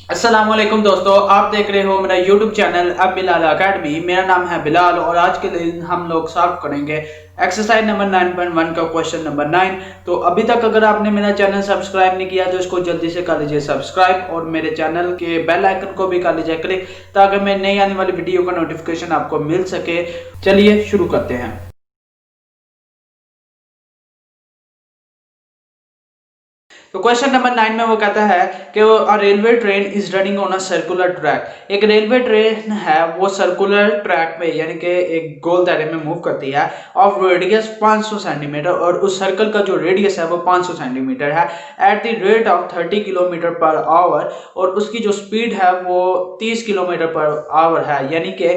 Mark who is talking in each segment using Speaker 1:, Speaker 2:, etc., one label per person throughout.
Speaker 1: अस्सलामुअलैकुम दोस्तों, आप देख रहे हो मेरा YouTube चैनल m-bilal अकेडमी। मेरा नाम है बिलाल और आज के दिन हम लोग सॉल्व करेंगे एक्सरसाइज नंबर 9.1 का क्वेश्चन नंबर 9। तो अभी तक अगर आपने मेरा चैनल सब्सक्राइब नहीं किया तो इसको जल्दी से कर लीजिए सब्सक्राइब और मेरे चैनल के बेल आइकन को भी कर लीजिए क्लिक, ताकि मैं नई आने वाली वीडियो का नोटिफिकेशन आपको मिल सके। चलिए शुरू करते हैं। तो क्वेश्चन नंबर 9 में वो कहता है कि railway train is running on a circular track. एक रेलवे ट्रेन है वो सर्कुलर ट्रैक में यानी कि एक गोल दायरे में मूव करती है ऑफ रेडियस 500 सेंटीमीटर, और उस सर्कल का जो रेडियस है वो 500 सेंटीमीटर है at the rate of 30 kilometre per hour, और उसकी जो स्पीड है वो 30 किलोमीटर पर आवर है, यानी कि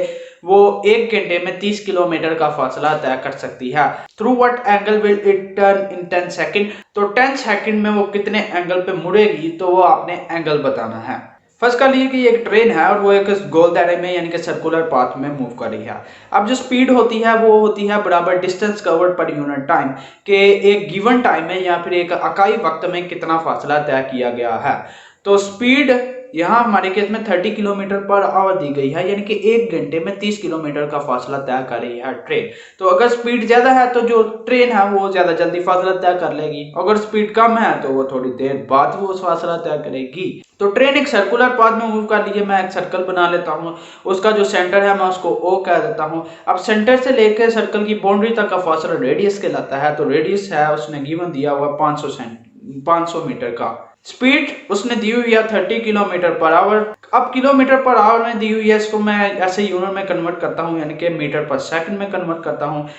Speaker 1: वो एक घंटे में 30 किलोमीटर का फासला तय कर सकती है। Through what angle will it turn in 10 second. तो 10 सेकंड में वो कितने एंगल पे मुड़ेगी, तो वो आपने एंगल बताना है। फर्स्ट कर लिए कि एक ट्रेन है और वो एक गोल दायरे में यानी कि सर्कुलर पाथ में मूव कर रही है। अब जो स्पीड होती है वो होती है बराबर distance covered per unit time, के एक गिवन टाइम में या फिर एक इकाई वक्त में कितना फासला तय किया गया है। तो स्पीड यहाँ हमारे केस में 30 किलोमीटर पर आवर दी गई है, यानी कि एक घंटे में 30 किलोमीटर का फासला तय कर रही है ट्रेन। तो अगर स्पीड ज्यादा है तो जो ट्रेन है वो ज्यादा जल्दी फासला तय कर लेगी, अगर स्पीड कम है तो वो थोड़ी देर बाद वो फासला तय करेगी। तो ट्रेन एक सर्कुलर पाथ में मूव कर लीजिए। मैं एक सर्कल बना लेता हूँ, उसका जो सेंटर है मैं उसको ओ कह देता हूँ। अब सेंटर से लेकर सर्कल की बाउंड्री तक का फासला रेडियस कहलाता है। तो रेडियस है उसने गिवन दिया हुआ 500 मीटर का। स्पीड उसने दी हुई है 30 किलोमीटर पर आवर। अब किलोमीटर पर आवर में दी हुई है, इसको मैं ऐसे यूनिट में कन्वर्ट करता हूँ यानी कि मीटर पर सेकंड में कन्वर्ट करता हूँ।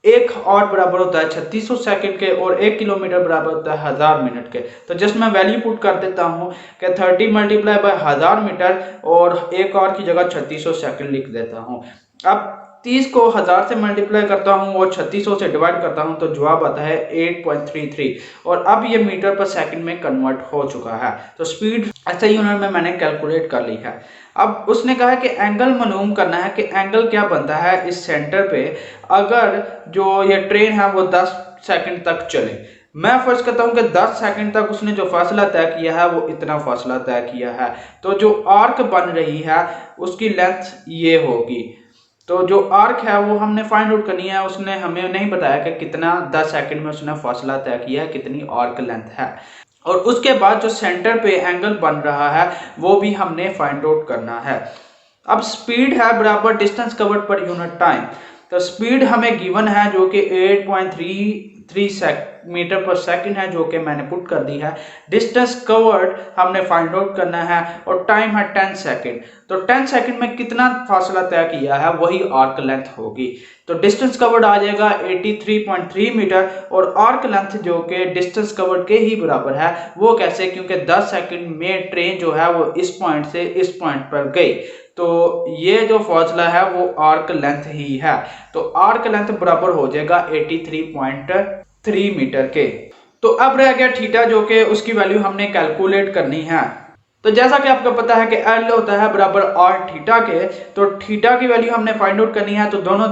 Speaker 1: एक और बराबर होता है 3600 सेकंड के और 1 किलोमीटर बराबर होता है 1000 मिनट के। तो जस्ट मैं वैल्यू पुट कर देता हूँ कि 30 मल्टीप्लाई बाय 1000 मीटर और एक और की जगह 3600 सेकंड लिख देता हूँ। अब 30 को 1000 से मल्टीप्लाई करता हूँ और 3600 से डिवाइड करता हूँ तो जवाब आता है 8.33, और अब ये मीटर पर सेकंड में कन्वर्ट हो चुका है। तो स्पीड ऐसे यूनिट में मैंने कैलकुलेट कर ली है। अब उसने कहा कि एंगल मालूम करना है कि एंगल क्या बनता है इस सेंटर पे अगर जो ये ट्रेन है वो 10 सेकंड तक चले। मैं फर्ज करता हूं कि 10 सेकंड तक उसने जो फासला तय किया है वो इतना फासला तय किया है। तो जो आर्क बन रही है उसकी लेंथ ये होगी। तो जो आर्क है वो हमने फाइंड आउट करनी है। उसने हमें नहीं बताया कि कितना 10 सेकंड में उसने फासला तय किया है, कितनी आर्क लेंथ है। और उसके बाद जो सेंटर पे एंगल बन रहा है वो भी हमने फाइंड आउट करना है। अब स्पीड है बराबर distance covered per unit time. तो स्पीड हमें गिवन है जो कि 8.33 मीटर पर सेकंड है, जो कि मैंने पुट कर दी है। डिस्टेंस कवर्ड हमने फाइंड आउट करना है और टाइम है 10 सेकंड। तो 10 सेकंड में कितना फासला तय किया है वही आर्क लेंथ होगी। तो डिस्टेंस कवर्ड आ जाएगा 83.3 मीटर और आर्क लेंथ जो कि डिस्टेंस कवर्ड के ही बराबर है। वो कैसे? क्योंकि 10 सेकंड में ट्रेन जो है वो इस पॉइंट से इस पॉइंट पर गई, तो ये जो फासला है वो आर्क लेंथ ही है। तो आर्क लेंथ बराबर हो जाएगा 83.3 मीटर के। तो अब रह गया थीटा, जो कि उसकी वैल्यू हमने कैलकुलेट करनी है। तो जैसा कि आपको पता है कि एल होता है बराबर आर थीटा के, तो थीटा की वैल्यू हमने फाइंड आउट करनी है। तो दोनों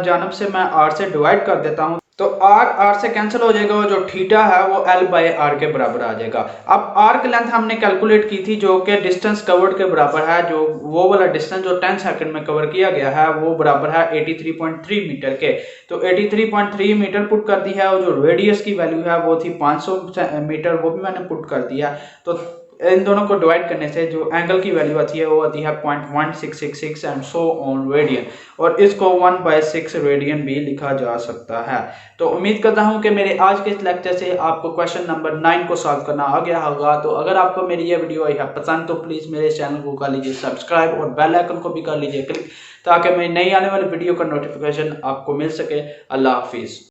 Speaker 1: जानब से मैं आर से डिवाइड कर देता हूं, तो आर से कैंसिल हो जाएगा और जो थीटा है वो एल बाय आर के बराबर आ जाएगा। अब आर्क लेंथ हमने कैलकुलेट की थी जो कि डिस्टेंस कवर्ड के बराबर है। जो वो वाला डिस्टेंस जो 10 सेकंड में कवर किया गया है वो बराबर है 83.3 मीटर के। तो 83.3 मीटर पुट कर दी है और जो रेडियस की वैल्यू है वो थी 500 मीटर, वो भी मैंने पुट कर दिया। तो इन दोनों को डिवाइड करने से जो एंगल की वैल्यू आती है वो आती है 0.1666 एंड सो ऑन रेडियन, और इसको 1/6 रेडियन भी लिखा जा सकता है। तो उम्मीद करता हूं कि मेरे आज के इस लेक्चर से आपको क्वेश्चन नंबर 9 को सॉल्व करना आ गया होगा। तो अगर आपको मेरी ये वीडियो आई है पसंद तो प्लीज़ मेरे चैनल को कर लीजिए सब्सक्राइब और बेल आइकन को भी कर लीजिए क्लिक, ताकि मैं नई आने वाली वीडियो का नोटिफिकेशन आपको मिल सके। अल्लाह हाफिज़।